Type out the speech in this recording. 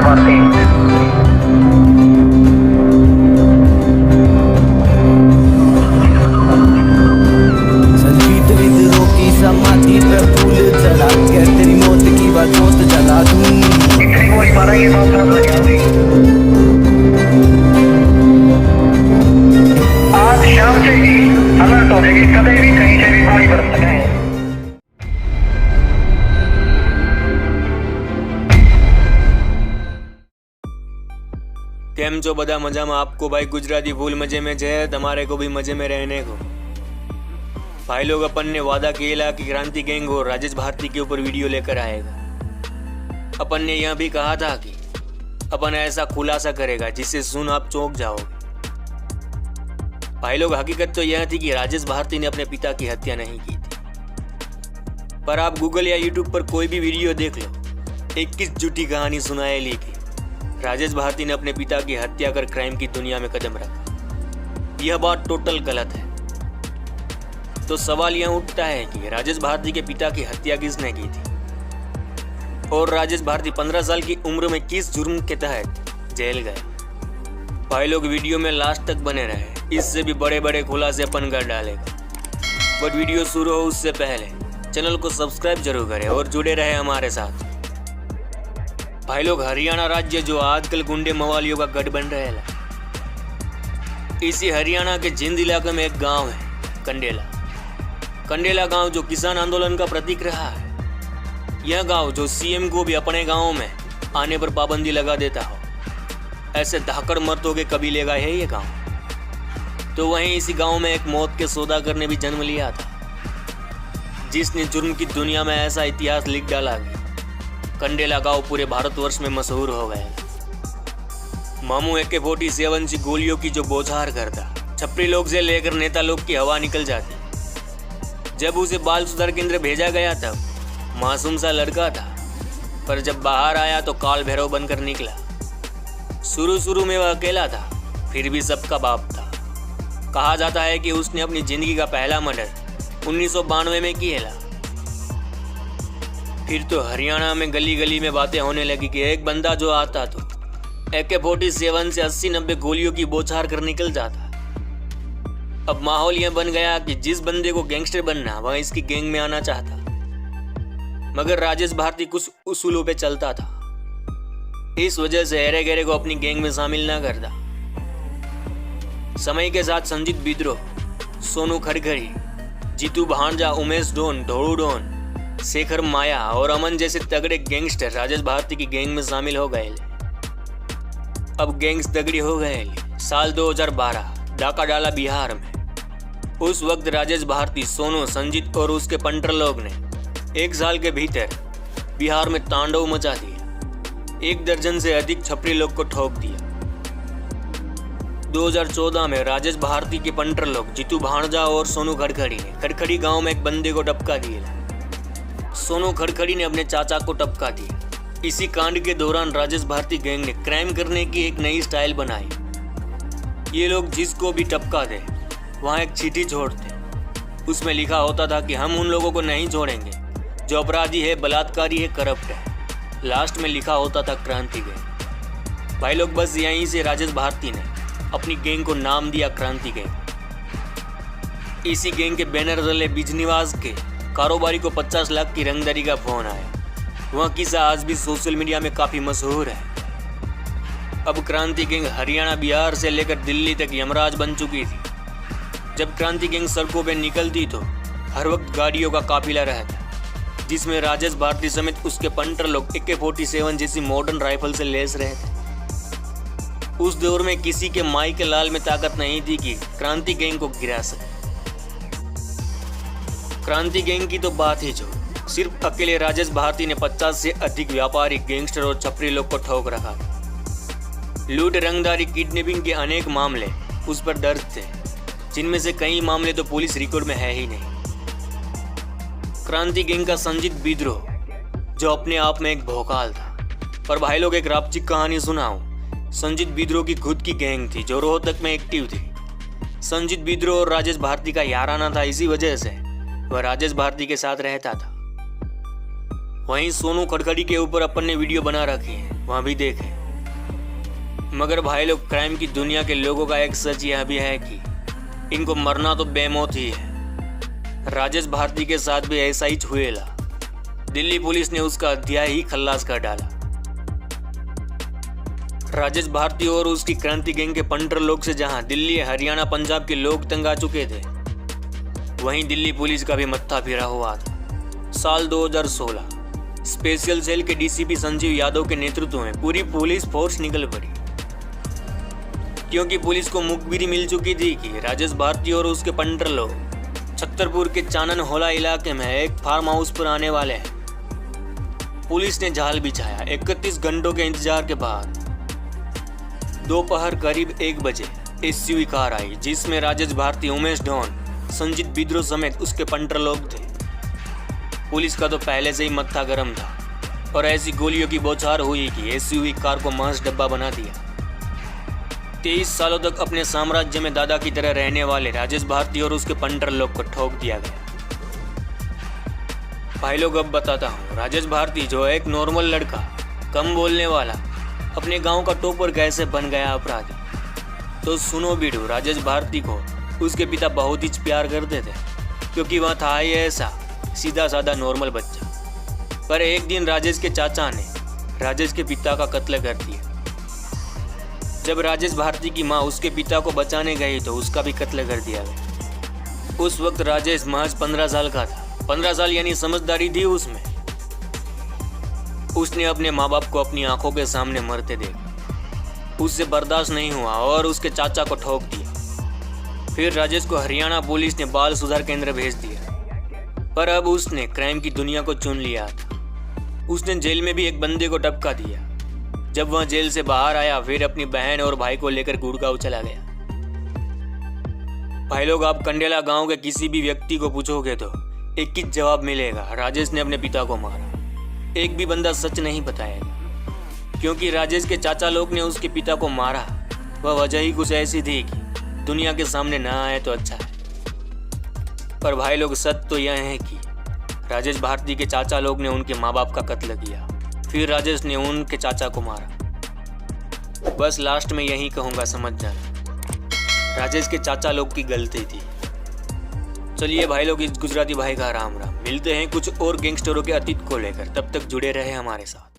भारती। संगीत विद्रोह की समाधि पे फूल चढ़ा के तेरी मौत की बात मौत जला दूं। इतनी कोई पारा ये बात समझ लगी होगी। आज शाम से ही अलर्ट हो जाएगी, कभी भी कहीं से भी गोली बरस सके। કેમ છો બધા મજામાં? आपको भाई गुजराती फूल मजे में છે, તમારે को भी मजे में रहने को। भाई लोग अपन ने वादा किया कि क्रांति गैंग और राजेश भारती के ऊपर वीडियो लेकर आएगा। अपन ने यह भी कहा था कि अपन ऐसा खुलासा करेगा जिससे सुन आप चौंक जाओगे। भाई लोग हकीकत तो यह थी कि राजेश भारती ने अपने पिता की हत्या नहीं की थी, पर आप गूगल या यूट्यूब पर कोई भी वीडियो देख लो, 21 झूठी कहानी सुनाए ली कि राजेश भारती ने अपने पिता की हत्या कर क्राइम की दुनिया में कदम रखा। यह बात टोटल गलत है। तो सवाल यह उठता है कि राजेश भारती के पिता की हत्या किसने की थी और राजेश भारती 15 साल की उम्र में किस जुर्म के तहत जेल गए। भाई लोग वीडियो में लास्ट तक बने रहे, इससे भी बड़े बड़े खुलासे अपन कर डालेगा। बट वीडियो शुरू हो उससे पहले चैनल को सब्सक्राइब जरूर करें और जुड़े रहे हमारे साथ। भाई लोग हरियाणा राज्य जो आजकल गुंडे मवालियों का गढ़ बन रहा है, इसी हरियाणा के जिंद इलाके में एक गांव है कंडेला। कंडेला गांव जो किसान आंदोलन का प्रतीक रहा है। यह गांव जो सीएम को भी अपने गांव में आने पर पाबंदी लगा देता हो, ऐसे धाकड़ मर्दों के कबीले का है ये गांव। तो वहीं इसी गांव में एक मौत के सौदागर ने भी जन्म लिया था, जिसने जुर्म की दुनिया में ऐसा इतिहास लिख डाला कि कंडेला गांव पूरे भारतवर्ष में मशहूर हो गए। मामू AK-47 सी गोलियों की जो बौछार करता, छपरी लोग से लेकर नेता लोग की हवा निकल जाती। जब उसे बाल सुधार केंद्र भेजा गया तब मासूम सा लड़का था, पर जब बाहर आया तो काल भैरव बनकर निकला। शुरू में वह अकेला था, फिर भी सबका बाप था। कहा जाता है कि उसने अपनी जिंदगी का पहला मर्डर 1992 में किया। फिर तो हरियाणा में गली गली में बातें होने लगी कि एक बंदा जो आता तो AK-47 से 80-90 गोलियों की बौछार कर निकल जाता। अब माहौल यह बन गया कि जिस बंदे को गैंगस्टर बनना वह इसकी गैंग में आना चाहता, मगर राजेश भारती कुछ उसूलों पे चलता था। इस वजह से हेरे गेरे को अपनी गैंग में शामिल ना करता। समय के साथ संजीत बिद्रोह, सोनू खड़खड़ी, जीतू भांजा, उमेश डोन, ढोड़ू डोन, शेखर माया और अमन जैसे तगड़े गैंगस्टर राजेश भारती की गैंग में शामिल हो गए। अब गैंग्स तगड़ी हो गए। साल 2012 डाका डाला बिहार में। उस वक्त राजेश भारती, सोनू, संजीत और उसके पंटर लोग ने 1 साल के भीतर बिहार में तांडव मचा दिया। 1 दर्जन से अधिक छपरी लोग को ठोक दिया। 2014 में राजेश भारती के पंटर लोग जीतू भांजा और सोनू खड़खड़ी ने खड़खड़ी गांव में एक बंदे को टपका दिया। सोनू खड़खड़ी ने अपने चाचा को टपका दिया। इसी कांड के दौरान राजेश भारती गैंग ने क्राइम करने की एक नई स्टाइल बनाई। ये लोग जिसको भी टपका दे वहाँ एक चिट्ठी छोड़ते। उसमें लिखा होता था कि हम उन लोगों को नहीं छोड़ेंगे जो अपराधी है, बलात्कारी है, करप्ट है। लास्ट में लिखा होता था क्रांति गैंग। भाई लोग बस यहीं से राजेश भारती ने अपनी गैंग को नाम दिया क्रांति गैंग। इसी गैंग के बैनर तले बिजनिवास के कारोबारी को 50 लाख की रंगदारी का फोन आया। वह किस्सा आज भी सोशल मीडिया में काफी मशहूर है। अब क्रांति गैंग हरियाणा, बिहार से लेकर दिल्ली तक यमराज बन चुकी थी। जब क्रांति गैंग सड़कों पर निकलती तो हर वक्त गाड़ियों का काफिला रहता, जिसमें राजेश भारती समेत उसके पंटर लोग AK-47 जैसी मॉडर्न राइफल से लैस रहे थे। उस दौर में किसी के माई के लाल में ताकत नहीं थी कि क्रांति गैंग को गिरा सके। क्रांति गैंग की तो बात ही छोड़, सिर्फ अकेले राजेश भारती ने 50 से अधिक व्यापारी, गैंगस्टर और छपरी लोग को ठोक रखा। लूट, रंगदारी, किडनैपिंग के अनेक मामले उस पर दर्ज थे, जिनमें से कई मामले तो पुलिस रिकॉर्ड में है ही नहीं। क्रांति गैंग का संजीत बिद्रोह जो अपने आप में एक भौकाल था। पर भाई लोग एक रापचिक कहानी सुनाऊं। संजीत बिद्रोह की खुद की गैंग थी जो रोहतक में एक्टिव थी। संजीत बिद्रोह और राजेश भारती का याराना था, इसी वजह से वह राजेश भारती के साथ रहता था। वहीं सोनू खड़खड़ी के ऊपर अपन ने वीडियो बना रखी है, वहाँ भी देखें। मगर भाई लोग, क्राइम की दुनिया के लोगों का एक सच यह भी है कि इनको मरना तो बेमौत ही है। राजेश भारती के साथ भी ऐसा ही हुएला। दिल्ली पुलिस ने उसका अध्याय ही खल्लास कर डाला। राजेश भारती और उसकी क्रांति गैंग के पंटर लोग से जहां दिल्ली, हरियाणा, पंजाब के लोग तंग आ चुके थे, वहीं दिल्ली पुलिस का भी मत्था फिरा हुआ था। साल 2016 स्पेशल सेल के डीसीपी संजीव यादव के नेतृत्व में पूरी पुलिस फोर्स निकल पड़ी, क्योंकि पुलिस को मुखबिरी मिल चुकी थी कि राजेश भारती और उसके पंटर लोग छतरपुर के चानन होला इलाके में एक फार्म हाउस पर आने वाले हैं। पुलिस ने जाल बिछाया। 31 घंटों के इंतजार के बाद दोपहर करीब 1 बजे एसयूवी कार आई, जिसमें राजेश भारती, उमेश ढोन, संजीत बिद्रो समेत उसके पंटर लोग थे। पुलिस का तो पहले से ही मत्था गर्म था और ऐसी गोलियों की बौछार हुई कि एसयूवी कार को मांस डब्बा बना दिया। 23 सालों तक अपने साम्राज्य में दादा की तरह रहने वाले राजेश भारती और उसके पंटर लोग को ठोक दिया गया। भाई लोग, अब बताता हूँ, राजेश भारती जो एक नॉर्मल लड़का, कम बोलने वाला, अपने गांव का टॉपर कैसे बन गया अपराधी। तो सुनो बीडू, राजेश भारती को उसके पिता बहुत ही प्यार करते थे, क्योंकि वह था ही ऐसा सीधा साधा नॉर्मल बच्चा। पर एक दिन राजेश के चाचा ने राजेश के पिता का कत्ल कर दिया। जब राजेश भारती की माँ उसके पिता को बचाने गई तो उसका भी कत्ल कर दिया गया। उस वक्त राजेश महज 15 साल का था। 15 साल यानी समझदारी थी उसमें। उसने अपने माँ बाप को अपनी आंखों के सामने मरते देखा। उससे बर्दाश्त नहीं हुआ और उसके चाचा को ठोक दिया। फिर राजेश को हरियाणा पुलिस ने बाल सुधार केंद्र भेज दिया। पर अब उसने क्राइम की दुनिया को चुन लिया था। उसने जेल में भी एक बंदे को टपका दिया। जब वह जेल से बाहर आया, फिर अपनी बहन और भाई को लेकर गुड़गांव चला गया। भाई लोग, आप कंडेला गांव के किसी भी व्यक्ति को पूछोगे तो एक ही जवाब मिलेगा, राजेश ने अपने पिता को मारा। एक भी बंदा सच नहीं बताएगा, क्योंकि राजेश के चाचा लोग ने उसके पिता को मारा। वह वजह ही कुछ ऐसी थी कि दुनिया के सामने ना आए तो अच्छा है। पर भाई लोग, सच तो यह है कि राजेश भारती के चाचा लोग ने उनके माँ बाप का कत्ल किया। फिर राजेश ने उनके चाचा को मारा। बस लास्ट में यही कहूँगा, समझ जाना, राजेश के चाचा लोग की गलती थी। चलिए भाई लोग, इस गुजराती भाई का राम राम। मिलते हैं कुछ और गैंगस्टरों के अतीत को लेकर। तब तक जुड़े रहे हमारे साथ।